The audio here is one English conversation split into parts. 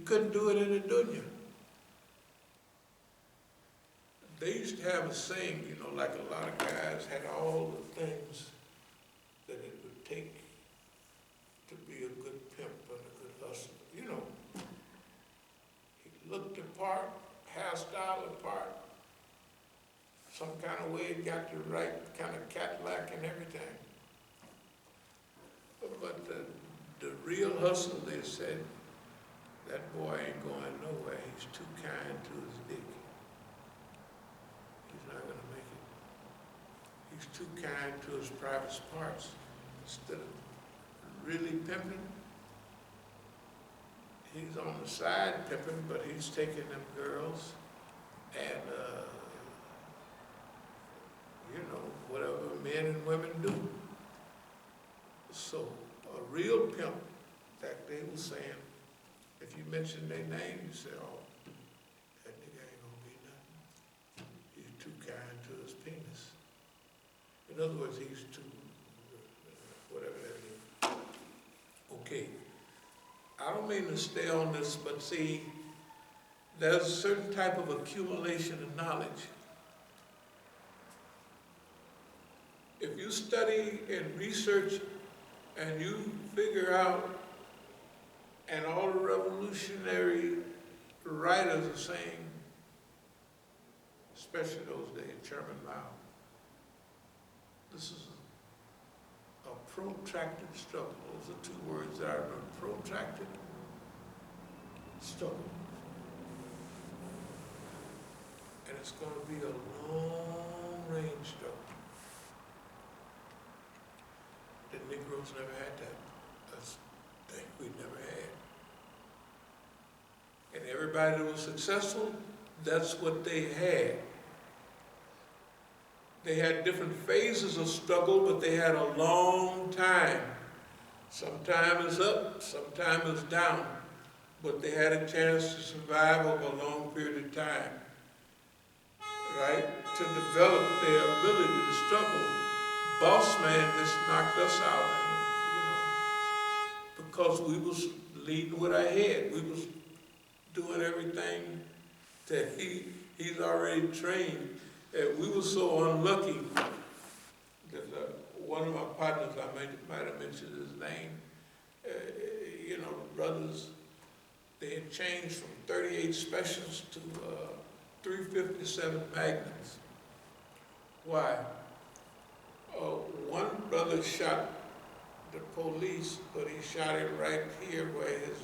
couldn't do it in the dunya. They used to have a saying, you know, like a lot of guys had all the things that it would take to be a good pimp and a good hustler. You know, he looked the part, hairstyle the part, some kind of way he got the right kind of Cadillac and everything. But the real hustle, they said, that boy ain't going nowhere. He's too kind to his dick. He's not going to make it. He's too kind to his private parts. Instead of really pimping, he's on the side pimping, but he's taking them girls and, you know, whatever men and women do. So a real pimp, that they were saying, if you mention their name, you say, oh, that nigga ain't gonna be nothing. He's too kind to his penis. In other words, he's too, whatever that is. Okay, I don't mean to stay on this, but see, there's a certain type of accumulation of knowledge. If you study and research and you figure out, and all the revolutionary writers are saying, especially those days, Chairman Mao, this is a protracted struggle. Those are two words that I remember, protracted struggle. And it's going to be a long-range struggle. The Negroes never had that. That's a thing we never had. And everybody that was successful, that's what they had. They had different phases of struggle, but they had a long time. Sometimes it's up, sometimes it's down. But they had a chance to survive over a long period of time, right? To develop their ability to struggle. Boss man just knocked us out, you know, because we was leading with our head. We was doing everything that he's already trained. And we were so unlucky that one of my partners, I might have mentioned his name, you know, brothers, they had changed from 38 specials to 357 magnums. Why? One brother shot the police, but he shot it right here where his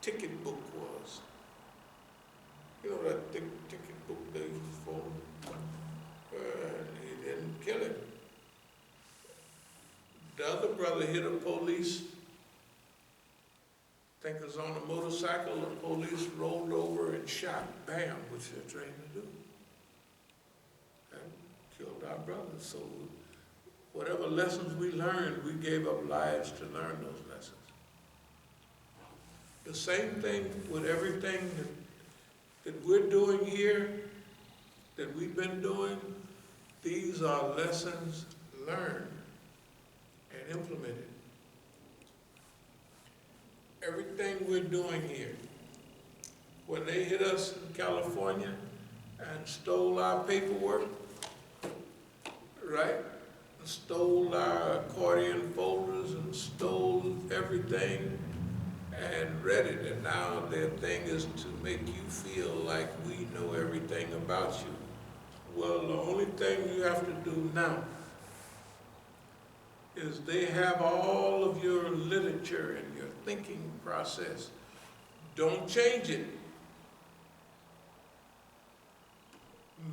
ticket book was. You know that ticket book they used to fold? He didn't kill him. The other brother hit a police, I think it was on a motorcycle, the police rolled over and shot, bam, which they're trained to do. And killed our brothers. So whatever lessons we learned, we gave up lives to learn those lessons. The same thing with everything that we're doing here, that we've been doing, these are lessons learned and implemented. Everything we're doing here, when they hit us in California and stole our paperwork, right? Stole our accordion folders and stole everything and read it. And now their thing is to make you feel like we know everything about you. Well, the only thing you have to do now is they have all of your literature and your thinking process. Don't change it.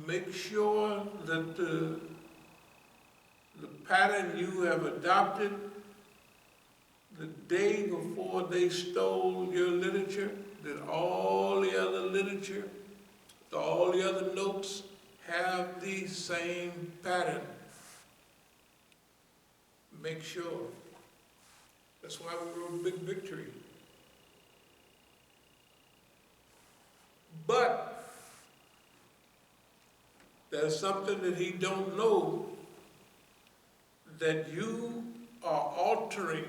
Make sure that the pattern you have adopted the day before they stole your literature, that all the other literature, all the other notes have the same pattern. Make sure. That's why we wrote Big Victory. But there's something that he don't know, that you are altering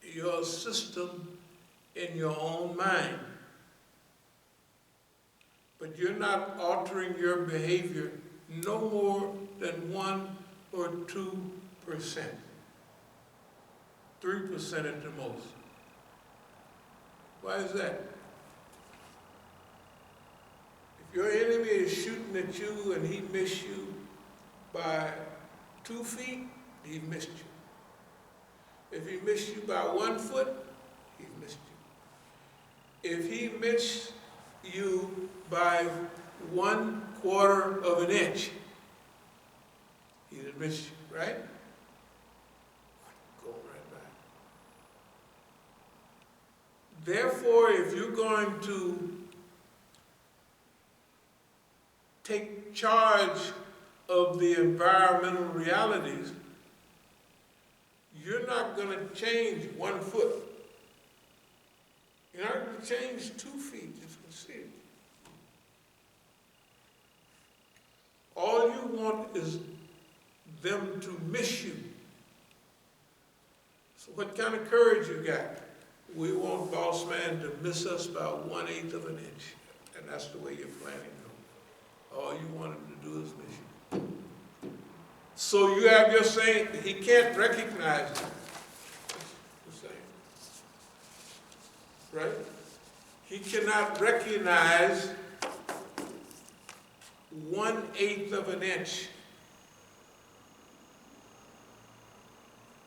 your system in your own mind. But you're not altering your behavior no more than 1 or 2%. 3% at the most. Why is that? If your enemy is shooting at you and he missed you by 2 feet, he missed you. If he missed you by 1 foot, he missed you. If he missed you by 1/4 of an inch, he didn't miss you, right? Go right back. Therefore, if you're going to take charge of the environmental realities, you're not going to change 1 foot. You're not going to change 2 feet, you can see it. All you want is them to miss you. So what kind of courage you got? We want boss man to miss us by 1/8 of an inch. And that's the way you're planning on. All you want him to do is miss you. So you have your saying, he can't recognize it. The same. Right? He cannot recognize 1/8 of an inch.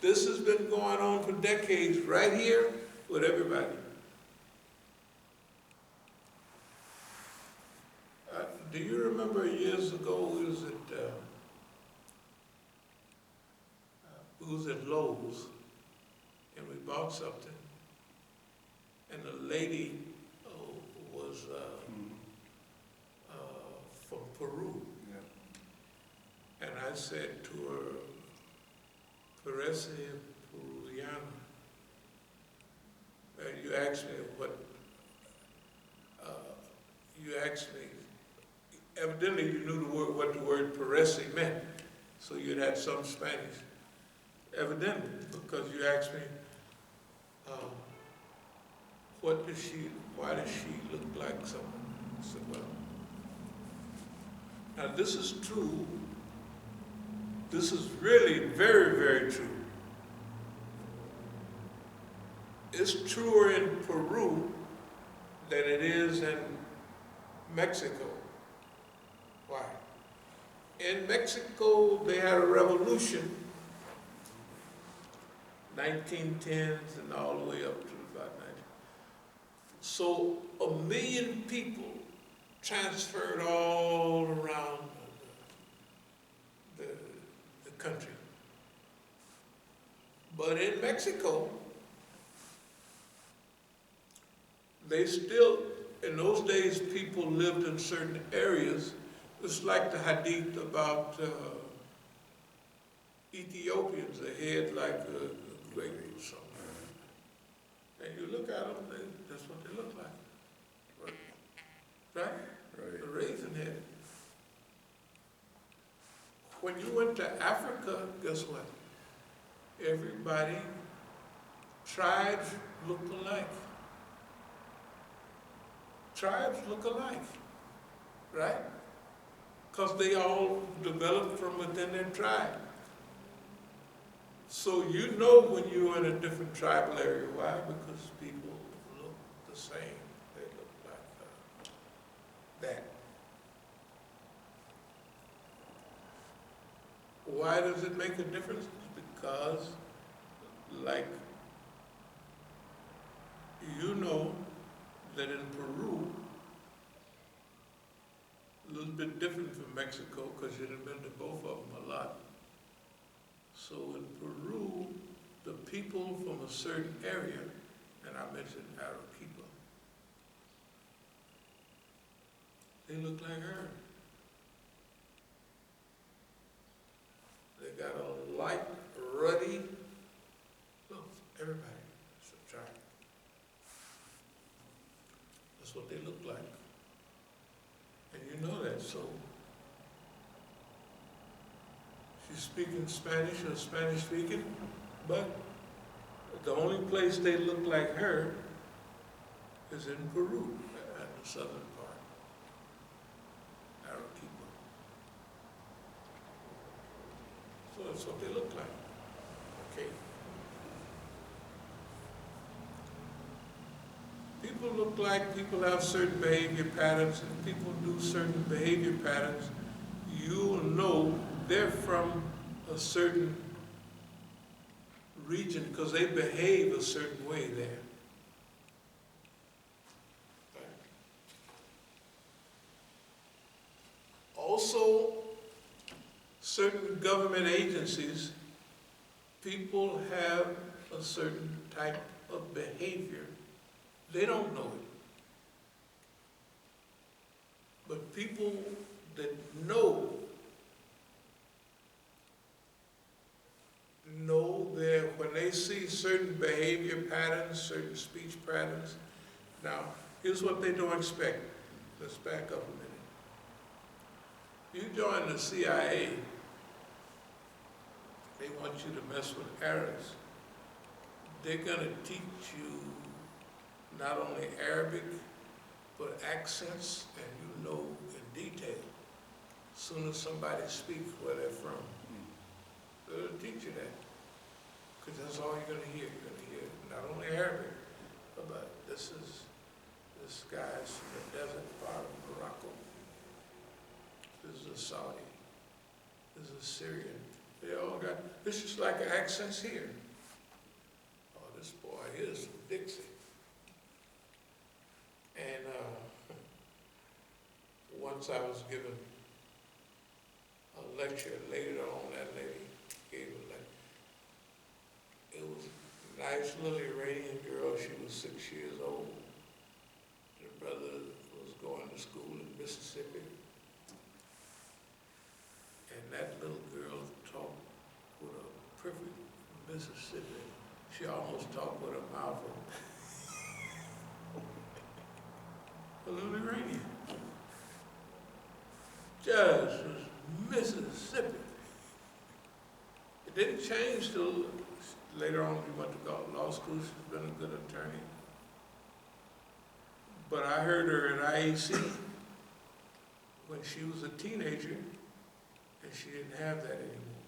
This has been going on for decades right here with everybody. Do you remember years ago we was at Lowe's and we bought something and the lady was from Peru. Yeah. And I said to her, Parece Peruviana. And you asked me evidently you knew what the word parece meant, so you'd had some Spanish. Evidently, because you asked me, why does she look like someone? I said, well, now this is true. This is really very, very true. It's truer in Peru than it is in Mexico. Why? In Mexico, they had a revolution, 1910s and all the way up to about 90. So 1 million people transferred all around the country. But in Mexico, they still, in those days, people lived in certain areas. It's like the hadith about Ethiopians, a head like a grape or something. And you look at them, that's what they look like. Right? Right. A raisin head. When you went to Africa, guess what? Everybody, tribes look alike. Tribes look alike, right? Because they all developed from within their tribe. So you know when you're in a different tribal area. Why? Because people look the same. They look like that. Why does it make a difference? Because, like, you know that in Peru, a little bit different from Mexico because you'd have been to both of them a lot. So in Peru, the people from a certain area, and I mentioned Arequipa, they look like her. They got a light, ruddy, look, everybody, it's a tribe. That's what they look like. And you know that, so she's speaking Spanish or Spanish speaking, but the only place they look like her is in Peru, at the southern part, Arequipa. So that's what they look like. Okay. People look like, people have certain behavior patterns, and people do certain behavior patterns. You'll know they're from a certain region because they behave a certain way there. Also, certain government agencies, people have a certain type of behavior. They don't know it. But people that know that when they see certain behavior patterns, certain speech patterns. Now, here's what they don't expect. Let's back up a minute. You join the CIA, they want you to mess with Arabs. They're gonna teach you not only Arabic, but accents, and you know in detail. As soon as somebody speaks where they're from, they'll teach you that. Because that's all you're gonna hear. You're gonna hear not only Arabic, but this guy's from the desert part of Morocco. This is a Saudi. This is a Syrian. They all got, this is like accents here. Oh, this boy is from Dixie. And once I was given a lecture later on, that lady gave a lecture. It was a nice little Iranian girl. She was 6 years old. Her brother was going to school in Mississippi. And that little girl talked with a perfect Mississippi. She almost talked with her mouth open. A little Iranian. Just was Mississippi. It didn't change till later on we went to law school. She's been a good attorney. But I heard her at IAC when she was a teenager, and she didn't have that anymore.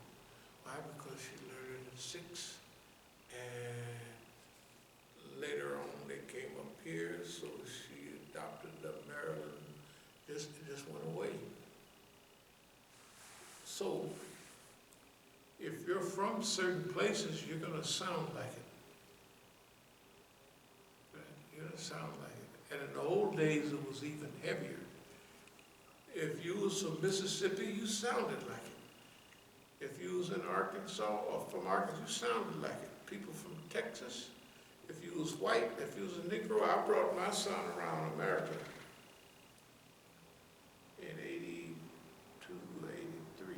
Why? Because she learned it at 6, and later on they came up here, so she adopted the Maryland. It just went away. So, if you're from certain places, you're gonna sound like it. Right? You're gonna sound like it. And in the old days, it was even heavier. If you was from Mississippi, you sounded like it. If you was in Arkansas or from Arkansas, you sounded like it. People from Texas, if you was white, if you was a Negro, I brought my son around America in 82, 83.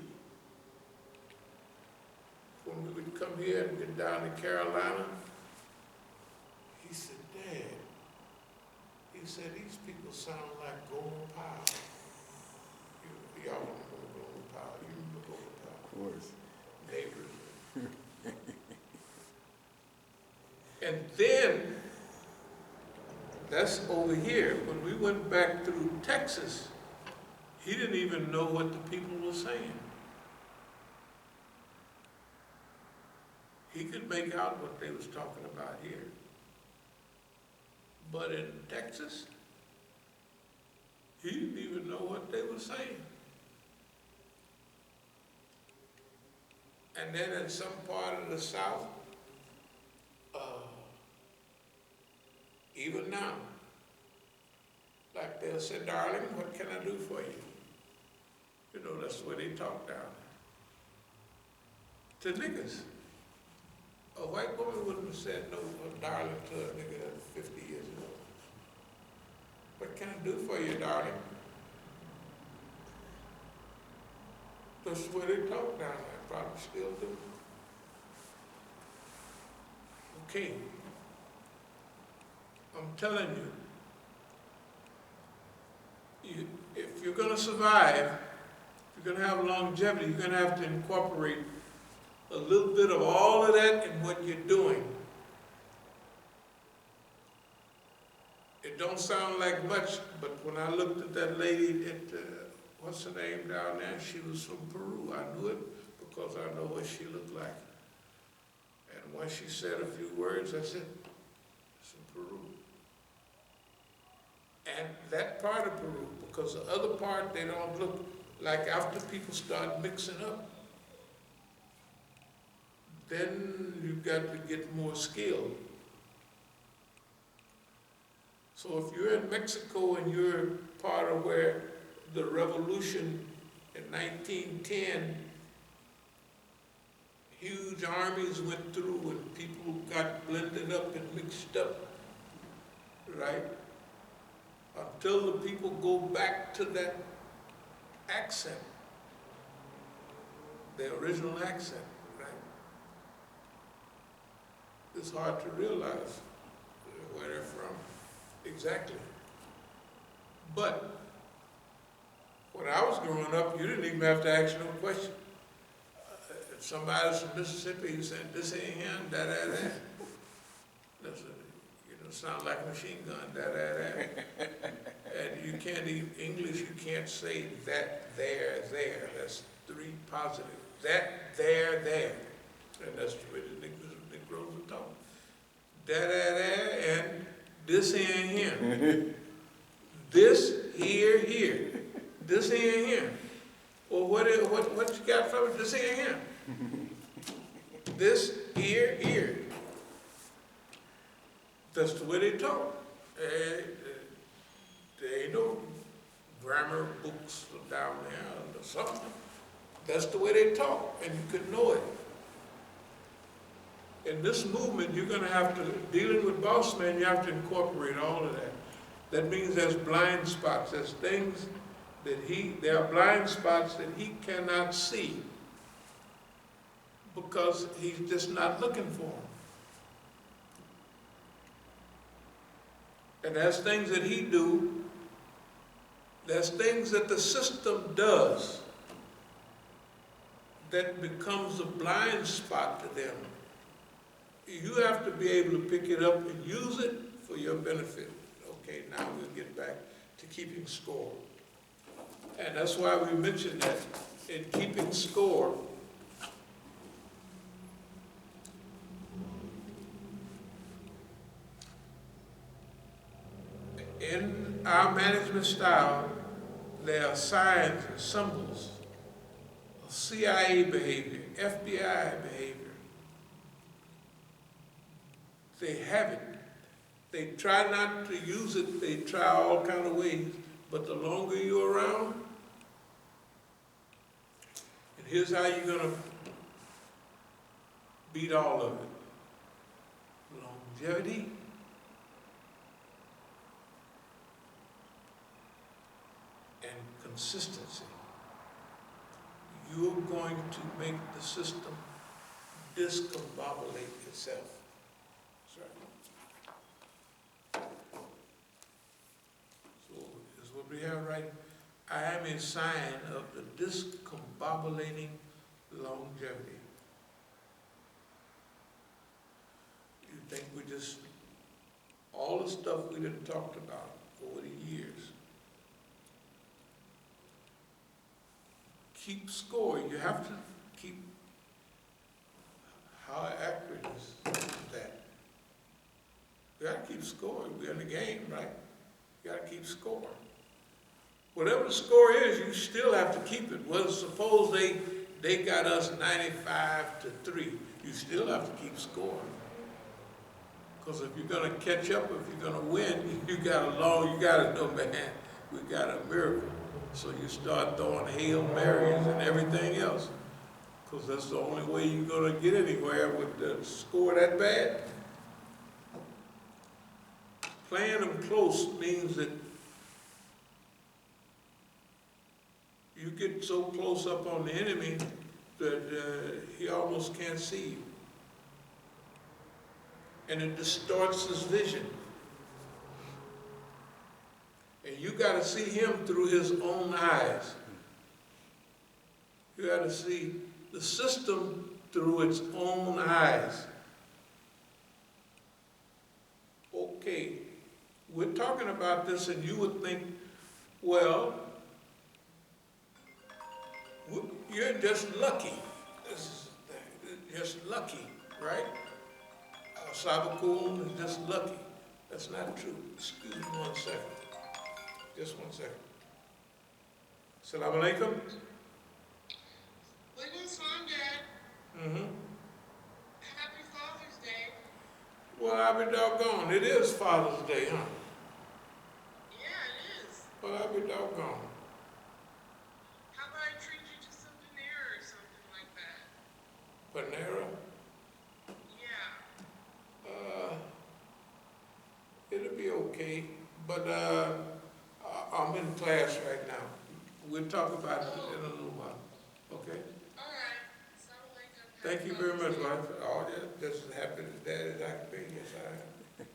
When we would come here and get down to Carolina, he said, Dad, he said, these people sound like Golden Powell. Y'all remember Golden Powell? You remember Golden Powell? Of course. Neighbors. And then, that's over here. When we went back through Texas, he didn't even know what the people were saying. He could make out what they was talking about here. But in Texas, he didn't even know what they were saying. And then in some part of the South, even now, like they'll say, darling, what can I do for you? You know, that's the way they talk down there. To niggas. A white woman wouldn't have said no, darling, to a nigga 50 years ago. What can I do for you, darling? That's the way they talk down there, probably still do. Okay. I'm telling you, if you're gonna survive, if you're gonna have longevity, you're gonna have to incorporate a little bit of all of that in what you're doing. It It don't sound like much, but when I looked at that lady at, what's her name down there, she was from Peru. I knew it because I know what she looked like. And when she said a few words, I said, it's from Peru. And that part of Peru, because the other part, they don't look like after people start mixing up, then you've got to get more skill. So if you're in Mexico and you're part of where the revolution in 1910, huge armies went through and people got blended up and mixed up, right? Until the people go back to that accent, their original accent, right? It's hard to realize where they're from exactly. But when I was growing up, you didn't even have to ask no question. If somebody's from Mississippi, you said, this ain't him, da da da. That's a, you know, sound like a machine gun, da da da. And you can't even, English, you can't say that, there, there. That's three positive. That, there. And that's the way the Negroes are talking. Da da da, and this ain't him. This, here. This ain't him. Well, what you got from it? This ain't him. This, here. That's the way they talk. There ain't no grammar books down there or something. That's the way they talk, and you could know it. In this movement, you're going to have to, dealing with boss man, you have to incorporate all of that. That means there's blind spots. There's things that there are blind spots that he cannot see because he's just not looking for them. And there's things that he do, there's things that the system does that becomes a blind spot to them. You have to be able to pick it up and use it for your benefit. Okay, now we'll get back to keeping score. And that's why we mentioned that in keeping score, in our management style, there are signs and symbols of CIA behavior, FBI behavior. They have it. They try not to use it. They try all kind of ways. But the longer you're around, and here's how you're going to beat all of it. Longevity, and consistency. You're going to make the system discombobulate itself. We have right, I am a sign of the discombobulating longevity. You think we just, all the stuff we done talked about over the years, keep score. You have to keep, how accurate is that? You gotta keep score. We're in the game, right? You gotta keep score. Whatever the score is, you still have to keep it. Well, suppose they got us 95-3. You still have to keep score. Because if you're going to catch up, if you're going to win, you got to know, man, we got a miracle. So you start throwing Hail Marys and everything else. Because that's the only way you're going to get anywhere with the score that bad. Playing them close means that you get so close up on the enemy that he almost can't see you. And it distorts his vision. And you got to see him through his own eyes. You got to see the system through its own eyes. Okay, we're talking about this and you would think, well, you're just lucky. This is just lucky, right? As-Sabiqun is just lucky. That's not true. Excuse me 1 second. Just 1 second. Assalamu alaikum. Mm-hmm. Happy Father's Day. Well, I'll be doggone. It is Father's Day, huh? Yeah, it is. Well, I'll be doggone. How about I treat you to some dinner or something like that? Panera? Yeah. It'll be okay. But I'm in class right now. We'll talk about it in a little while. Okay? All right. Sound like I'm Thank you very much, wife. Oh, yeah, just as happy as Dad as I can be. Yes, I am.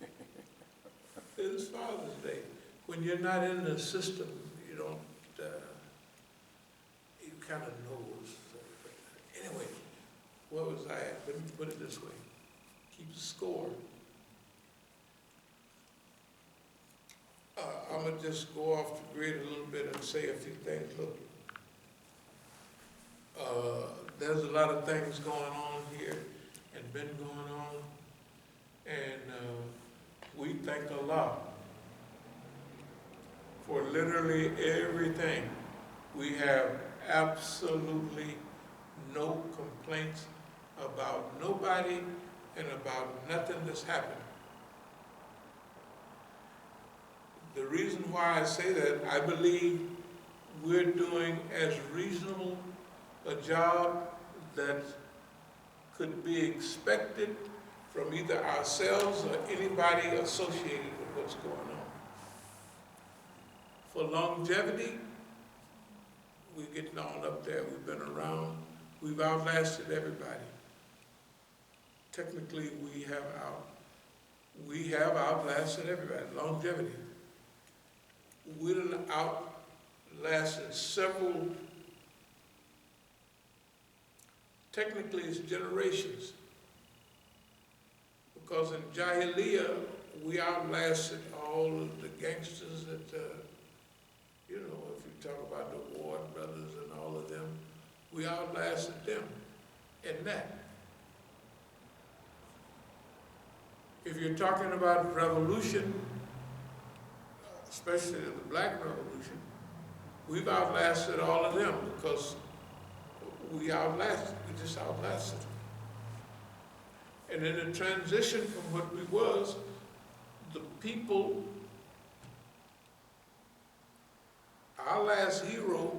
It is Father's Day. When you're not in the system, you don't, you kind of know. Anyway, where was I at? Let me put it this way. Keep the score. I'm going to just go off the grid a little bit and say a few things. Look, there's a lot of things going on here and been going on, and we thank Allah for literally everything. We have absolutely no complaints about nobody and about nothing that's happened. The reason why I say that, I believe we're doing as reasonable a job that could be expected from either ourselves or anybody associated with what's going on. For longevity, we're getting on up there. We've been around. We've outlasted everybody. Technically, we have outlasted everybody. Longevity. We done outlasted several, technically it's generations. Because in Jahiliyyah, we outlasted all of the gangsters that, if you talk about the Ward brothers and all of them, we outlasted them in that. If you're talking about revolution, especially the Black Revolution, we've outlasted all of them because we just outlasted them. And in the transition from what we was, the people, our last hero